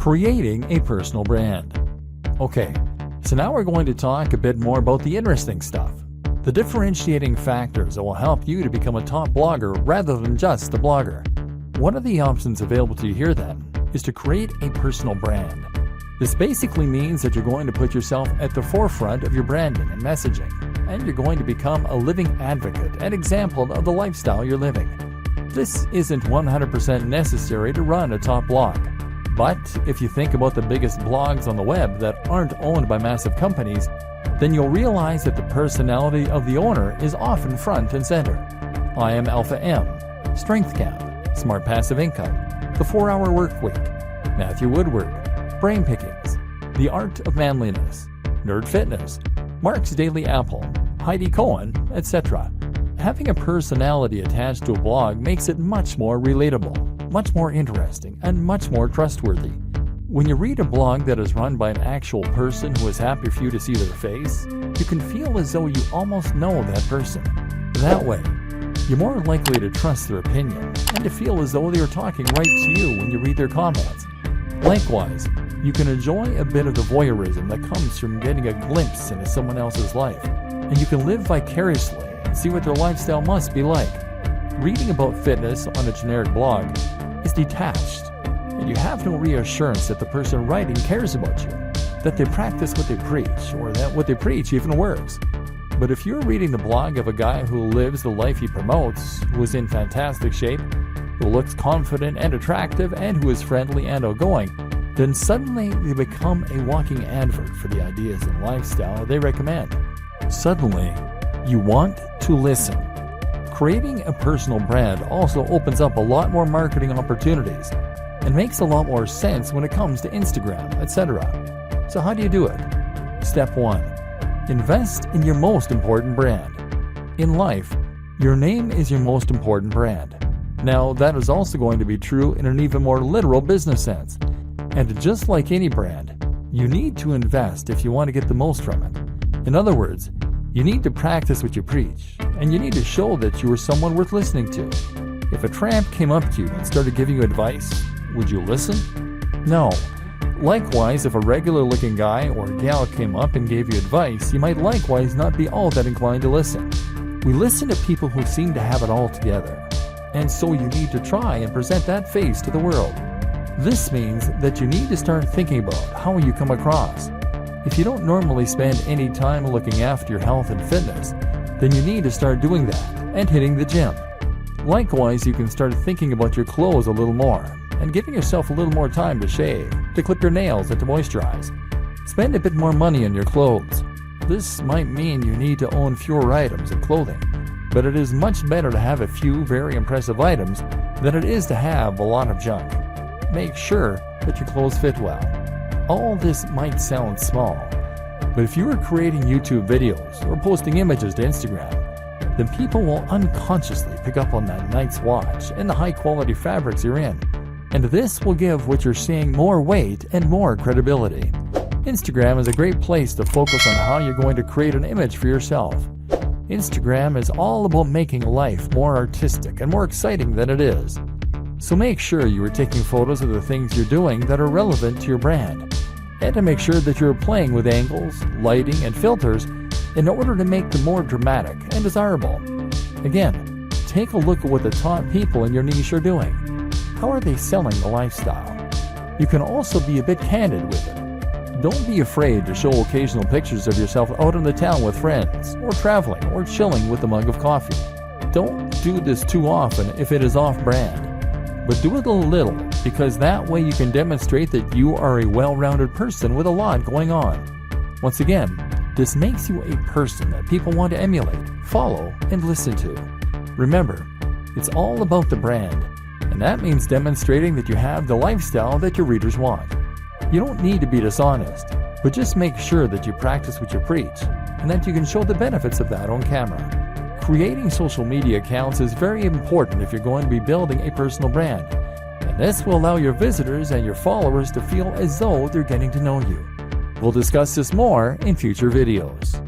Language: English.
Creating a personal brand. Okay, so now we're going to talk a bit more about the interesting stuff. The differentiating factors that will help you to become a top blogger rather than just a blogger. One of the options available to you here then is to create a personal brand. This basically means that you're going to put yourself at the forefront of your branding and messaging, and you're going to become a living advocate and example of the lifestyle you're living. This isn't 100% necessary to run a top blog. But if you think about the biggest blogs on the web that aren't owned by massive companies, then you'll realize that the personality of the owner is often front and center. I am Alpha M, Strength Count, Smart Passive Income, The 4-Hour Work Week, Matthew Woodward, Brain Pickings, The Art of Manliness, Nerd Fitness, Mark's Daily Apple, Heidi Cohen, etc. Having a personality attached to a blog makes it much more relatable, much more interesting, and much more trustworthy. When you read a blog that is run by an actual person who is happy for you to see their face, you can feel as though you almost know that person. That way, you're more likely to trust their opinion and to feel as though they are talking right to you when you read their comments. Likewise, you can enjoy a bit of the voyeurism that comes from getting a glimpse into someone else's life, and you can live vicariously and see what their lifestyle must be like. Reading about fitness on a generic blog is detached, and you have no reassurance that the person writing cares about you, that they practice what they preach, or that what they preach even works. But if you're reading the blog of a guy who lives the life he promotes, who is in fantastic shape, who looks confident and attractive, and who is friendly and outgoing, then suddenly they become a walking advert for the ideas and lifestyle they recommend. Suddenly, you want to listen. Creating a personal brand also opens up a lot more marketing opportunities and makes a lot more sense when it comes to Instagram, etc. So how do you do it? Step 1. Invest in your most important brand. In life, your name is your most important brand. Now, that is also going to be true in an even more literal business sense. And just like any brand, you need to invest if you want to get the most from it. In other words, you need to practice what you preach, and you need to show that you are someone worth listening to. If a tramp came up to you and started giving you advice, would you listen? No. Likewise, if a regular-looking guy or gal came up and gave you advice, you might likewise not be all that inclined to listen. We listen to people who seem to have it all together, and so you need to try and present that face to the world. This means that you need to start thinking about how you come across. If you don't normally spend any time looking after your health and fitness, then you need to start doing that and hitting the gym. Likewise, you can start thinking about your clothes a little more and giving yourself a little more time to shave, to clip your nails, and to moisturize. Spend a bit more money on your clothes. This might mean you need to own fewer items of clothing, but it is much better to have a few very impressive items than it is to have a lot of junk. Make sure that your clothes fit well. All this might sound small, but if you are creating YouTube videos or posting images to Instagram, then people will unconsciously pick up on that nice watch and the high-quality fabrics you're in, and this will give what you're saying more weight and more credibility. Instagram is a great place to focus on how you're going to create an image for yourself. Instagram is all about making life more artistic and more exciting than it is. So make sure you are taking photos of the things you're doing that are relevant to your brand, and to make sure that you're playing with angles, lighting, and filters in order to make them more dramatic and desirable. Again, take a look at what the top people in your niche are doing. How are they selling the lifestyle? You can also be a bit candid with it. Don't be afraid to show occasional pictures of yourself out in the town with friends, or traveling, or chilling with a mug of coffee. Don't do this too often if it is off-brand. But do it a little, because that way you can demonstrate that you are a well-rounded person with a lot going on. Once again, this makes you a person that people want to emulate, follow, and listen to. Remember, it's all about the brand, and that means demonstrating that you have the lifestyle that your readers want. You don't need to be dishonest, but just make sure that you practice what you preach, and that you can show the benefits of that on camera. Creating social media accounts is very important if you're going to be building a personal brand, and this will allow your visitors and your followers to feel as though they're getting to know you. We'll discuss this more in future videos.